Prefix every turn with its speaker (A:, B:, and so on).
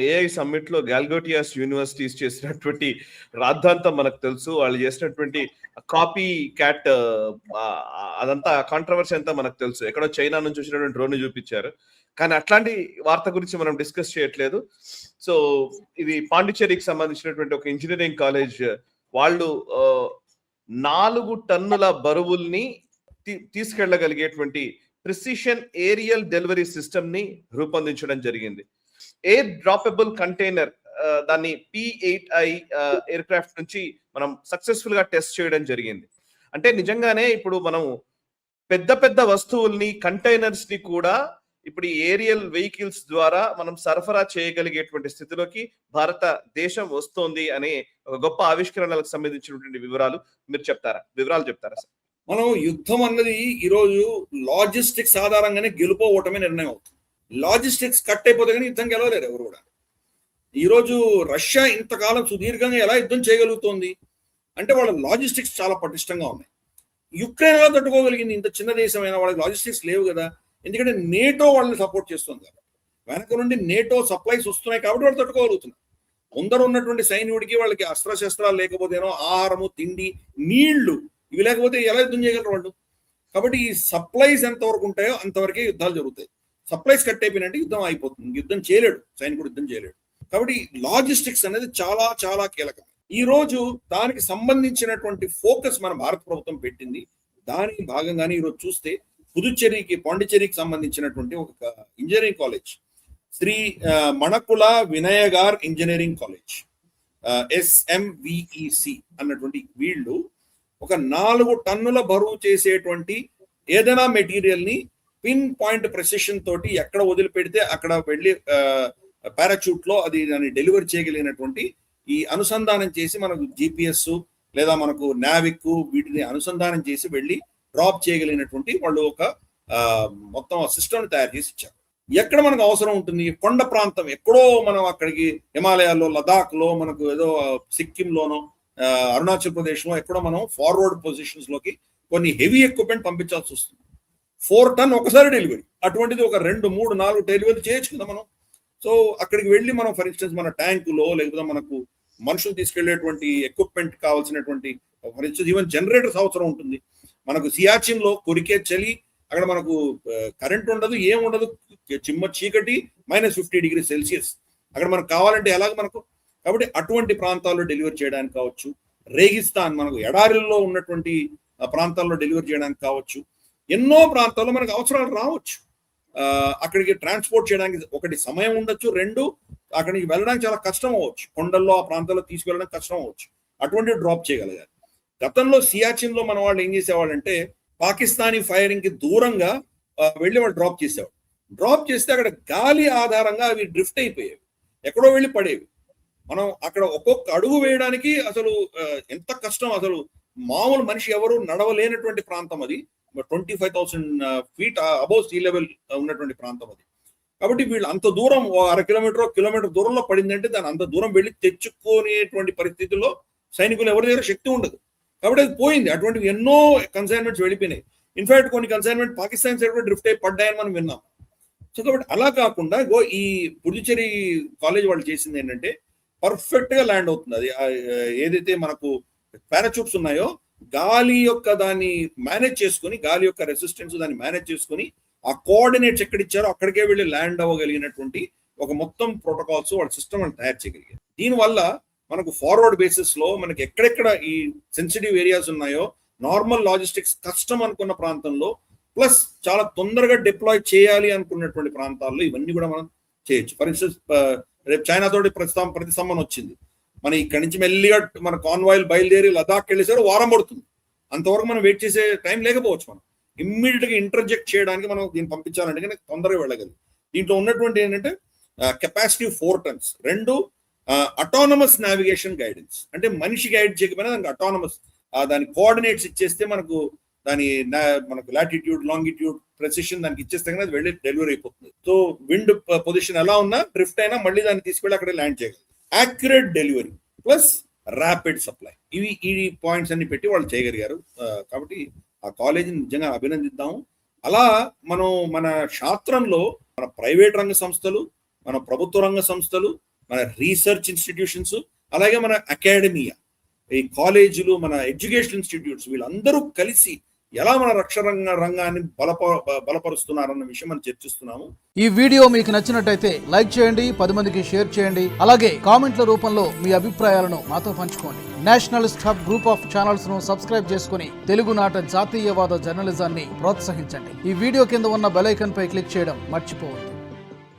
A: AI summit లో గాల్గోటియాస్ universities చేసినటువంటి రాద్ధాంతం మనకు తెలుసు. వాళ్ళు చేసినటువంటి కాపీ క్యాట్ అదంతా కాంట్రవర్సీ అంతా మనకు తెలుసు. ఎక్కడో చైనా నుంచి వచ్చినటువంటి డ్రోన్ చూపించారు. కానీ అట్లాంటి వార్త గురించి మనం డిస్కస్ చేయట్లేదు. సో ఇది పాండిచ్చేరికి సంబంధించినటువంటి ఒక ఇంజనీరింగ్ కాలేజ్ వాళ్ళు 4 టన్నుల బరువుల్ని తీసుకెళ్లగలిగేటువంటి ప్రిసిషన్ ఏరియల్ డెలివరీ సిస్టమ్ ని రూపొందించడం జరిగింది. ఎయిర్ డ్రాపబుల్ కంటైనర్ దాన్ని P8I ఎయిర్ క్రాఫ్ట్ నుంచి మనం సక్సెస్ఫుల్ గా టెస్ట్ చేయడం జరిగింది. అంటే నిజంగానే ఇప్పుడు మనం పెద్ద పెద్ద వస్తువుల్ని కంటైనర్స్ ని కూడా ఇప్పుడు ఏరియల్ వెహికల్స్ ద్వారా మనం సరఫరా చేయగలిగేటువంటి స్థితిలోకి భారతదేశం వస్తోంది అనే ఒక గొప్ప ఆవిష్కరణలకు సంబంధించినటువంటి వివరాలు చెప్తారా సార్?
B: మనం యుద్ధం అన్నది ఈరోజు లాజిస్టిక్స్ ఆధారంగానే గెలుపో ఓటమే నిర్ణయం అవుతుంది. లాజిస్టిక్స్ కట్ అయిపోతే కానీ యుద్ధం గెలవలేరు ఎవరు కూడా. ఈరోజు రష్యా ఇంతకాలం సుదీర్ఘంగా ఎలా యుద్ధం చేయగలుగుతోంది అంటే వాళ్ళ లాజిస్టిక్స్ చాలా పటిష్టంగా ఉన్నాయి. యుక్రెయిన్ ఎలా తట్టుకోగలిగింది? ఇంత చిన్న దేశమైనా వాళ్ళకి లాజిస్టిక్స్ లేవు కదా. ఎందుకంటే నేటో వాళ్ళని సపోర్ట్ చేస్తుంది కాబట్టి, వెనక నుండి నేటో సప్లైస్ వస్తున్నాయి కాబట్టి వాళ్ళు తట్టుకోగలుగుతున్నారు. ముందర ఉన్నటువంటి సైన్యుడికి వాళ్ళకి అస్త్రశస్త్రాలు లేకపోతేనో ఆహారము, తిండి, నీళ్లు ఇవి లేకపోతే ఎలా యుద్ధం చేయగలరు వాళ్ళు? కాబట్టి ఈ సప్లైస్ ఎంతవరకు ఉంటాయో అంతవరకే యుద్ధాలు జరుగుతాయి. సప్లైస్ కట్ అయిపోయినట్టు యుద్ధం అయిపోతుంది. యుద్ధం చేయలేడు, సైనికుడు యుద్ధం చేయలేడు. కాబట్టి లాజిస్టిక్స్ అనేది చాలా చాలా కీలకం. ఈ రోజు దానికి సంబంధించినటువంటి ఫోకస్ మన భారత ప్రభుత్వం పెట్టింది. దానికి భాగంగానే ఈరోజు చూస్తే పాండిచ్చేరికి సంబంధించినటువంటి ఒక engineering college, Shri Manakula Vinayagar engineering college, SMVEC అన్నటువంటి వీళ్ళు ఒక 4 టన్నుల బరువు చేసేటువంటి ఏదైనా మెటీరియల్ ని పిన్ పాయింట్ ప్రెసిషన్ తోటి ఎక్కడ వదిలిపెడితే అక్కడ వెళ్ళి పారాచూట్ లో అది దాన్ని డెలివరీ చేయగలిగినటువంటి ఈ అనుసంధానం చేసి మనకు GPS లేదా మనకు నావిక్ వీటిని అనుసంధానం చేసి వెళ్ళి డ్రాప్ చేయగలిగినటువంటి వాళ్ళు ఒక మొత్తం సిస్టమ్ తయారు చేసి ఇచ్చారు. ఎక్కడ మనకు అవసరం ఉంటుంది? కొండ ప్రాంతం ఎక్కడో మనం అక్కడికి హిమాలయాల్లో, లదాఖ్ లో, మనకు ఏదో సిక్కింలోనో, అరుణాచల్ ప్రదేశ్ లో ఎక్కడో మనం ఫార్వర్డ్ పొజిషన్స్ లోకి కొన్ని హెవీ ఎక్విప్మెంట్ పంపించాల్సి వస్తుంది. 4 టన్ ఒకసారి డెలివరీ, అటువంటిది ఒక 2, 3, 4 డెలివరీ చేయొచ్చు కదా మనం. సో అక్కడికి వెళ్ళి మనం ఫర్ ఇన్స్టెన్స్ మన ట్యాంకులో లేకపోతే మనకు మనుషులు తీసుకెళ్లేటువంటి ఎక్విప్మెంట్ కావాల్సినటువంటి ఫర్ ఇన్స్టెన్స్ ఈవెన్ జనరేటర్స్ అవసరం ఉంటుంది. మనకు సియాచిన్ లో కొరికే చలి, అక్కడ మనకు కరెంట్ ఉండదు, ఏం ఉండదు, చిమ్మ చీకటి, -50 డిగ్రీ సెల్సియస్. అక్కడ మనకు కావాలంటే ఎలాగ మనకు. కాబట్టి అటువంటి ప్రాంతాల్లో డెలివరీ చేయడానికి కావచ్చు, రేగిస్తాన్ మనకు ఎడారిల్లో ఉన్నటువంటి ప్రాంతాల్లో డెలివరీ చేయడానికి కావచ్చు, ఎన్నో ప్రాంతాల్లో మనకు అవసరాలు రావచ్చు. అక్కడికి ట్రాన్స్పోర్ట్ చేయడానికి ఒకటి సమయం ఉండొచ్చు, 2 అక్కడికి వెళ్ళడానికి చాలా కష్టం అవ్వచ్చు, కొండల్లో ఆ ప్రాంతాల్లో తీసుకెళ్ళడానికి కష్టం అవ్వచ్చు. అటువంటి డ్రాప్ చేయగలిగారు. గతంలో సియాచిన్ లో మన వాళ్ళు ఏం చేసేవాళ్ళంటే పాకిస్తానీ ఫైరింగ్ కి దూరంగా వెళ్ళి వాళ్ళు డ్రాప్ చేసేవాడు. డ్రాప్ చేస్తే అక్కడ గాలి ఆధారంగా అవి డ్రిఫ్ట్ అయిపోయేవి, ఎక్కడో వెళ్ళి పడేవి. మనం అక్కడ ఒక్కొక్క అడుగు వేయడానికి అసలు ఎంత కష్టం, అసలు మామూలు మనిషి ఎవరు నడవలేనటువంటి ప్రాంతం అది. 25,000 feet అబౌవ్ సీ లెవెల్ ఉన్నటువంటి ప్రాంతం అది. కాబట్టి వీళ్ళు అంత దూరం 1/2 కిలోమీటర్ దూరంలో పడిందంటే దాన్ని అంత దూరం వెళ్ళి తెచ్చుకునేటువంటి పరిస్థితుల్లో సైనికులు ఎవరి దగ్గర శక్తి ఉండదు. కాబట్టి అది పోయింది. అటువంటివి ఎన్నో కన్సైన్మెంట్స్ వెళ్ళిపోయినాయి. ఇన్ఫాక్ట్ కొన్ని కన్సైన్మెంట్ పాకిస్తాన్ సైడ్ కూడా డ్రిఫ్ట్ అయి పడ్డాయని మనం విన్నాం. సో కాబట్టి అలా కాకుండా ఈ పుదుచ్చేరి కాలేజ్ వాళ్ళు చేసింది ఏంటంటే పర్ఫెక్ట్ గా ల్యాండ్ అవుతుంది. అది ఏదైతే మనకు పారాచూట్స్ ఉన్నాయో గాలి యొక్క దాన్ని మేనేజ్ చేసుకుని, గాలి యొక్క రెసిస్టెన్స్ దాన్ని మేనేజ్ చేసుకుని ఆ కోఆర్డినేట్స్ ఎక్కడ ఇచ్చారో అక్కడికే వెళ్ళి ల్యాండ్ అవ్వగలిగినటువంటి ఒక మొత్తం ప్రోటోకాల్స్ వాళ్ళ సిస్టమ్ వాళ్ళు తయారు చేయగలిగారు. దీనివల్ల మనకు ఫార్వర్డ్ బేసిస్ లో మనకి ఎక్కడెక్కడ ఈ సెన్సిటివ్ ఏరియాస్ ఉన్నాయో, నార్మల్ లాజిస్టిక్స్ కష్టం అనుకున్న ప్రాంతంలో ప్లస్ చాలా తొందరగా డిప్లాయ్ చేయాలి అనుకున్నటువంటి ప్రాంతాల్లో ఇవన్నీ కూడా మనం చేయొచ్చు. ఫర్ ఇన్స్టెన్స్ రేపు చైనా తోటి ప్రతిస్తంభన వచ్చింది. మన ఇక్కడి నుంచి మెల్లిగా మన కాన్వాయిల్ బయలుదేరి లదాఖ్ వెళ్ళేసారు, వారం పడుతుంది. అంతవరకు మనం వెయిట్ చేసే టైం లేకపోవచ్చు. మనం ఇమ్మీడియట్ గా ఇంటర్జెక్ట్ చేయడానికి మనం దీన్ని పంపించాలంటే కానీ తొందరగా వెళ్ళగలదు. దీంట్లో ఉన్నటువంటి ఏంటంటే capacity 4 tons, 2 autonomous navigation guidance, అంటే మనిషి గైడ్ చేయకపోయినా దానికి అటానమస్ దాని కోఆర్డినేట్స్ ఇచ్చేస్తే మనకు మనకు లాటిట్యూడ్, లాంగిట్యూడ్, ప్రెసిషన్ దానికి ఇచ్చేస్తే కానీ అది వెళ్ళి డెలివరీ అయిపోతుంది. సో విండ్ పొజిషన్ ఎలా ఉన్నా డ్రిఫ్ట్ అయినా మళ్ళీ దాన్ని తీసుకెళ్ళి అక్కడ ల్యాండ్ చేయగలరు. Accurate delivery plus rapid supply, ఈ పాయింట్స్ అన్ని పెట్టి వాళ్ళు చేయగలిగారు. కాబట్టి ఆ కాలేజీని నిజంగా అభినందిద్దాము. అలా మనం మన శాస్త్రంలో మన ప్రైవేట్ రంగ సంస్థలు, మన ప్రభుత్వ రంగ సంస్థలు, మన రీసెర్చ్ ఇన్స్టిట్యూషన్స్, అలాగే మన అకాడమియా, ఈ కాలేజీలు, మన ఎడ్యుకేషన్ ఇన్స్టిట్యూట్స్, వీళ్ళందరూ కలిసి ఎలా మన రక్షణ రంగాన్ని బలపరుస్తున్నారన్న విషయం మనం చర్చిస్తున్నాము.
C: ఈ వీడియో మీకు నచ్చినట్టయితే లైక్ చేయండి, 10 మందికి షేర్ చేయండి. అలాగే కామెంట్ల రూపంలో మీ అభిప్రాయాలను మాతో పంచుకోండి. Nationalist hub group of channels ను సబ్స్క్రైబ్ చేసుకుని తెలుగునాట జాతీయవాద జర్నలిజాన్ని ప్రోత్సహించండి. ఈ వీడియో కింద ఉన్న బెల్ ఐకాన్ పై క్లిక్ చేయడం మర్చిపోవద్దు.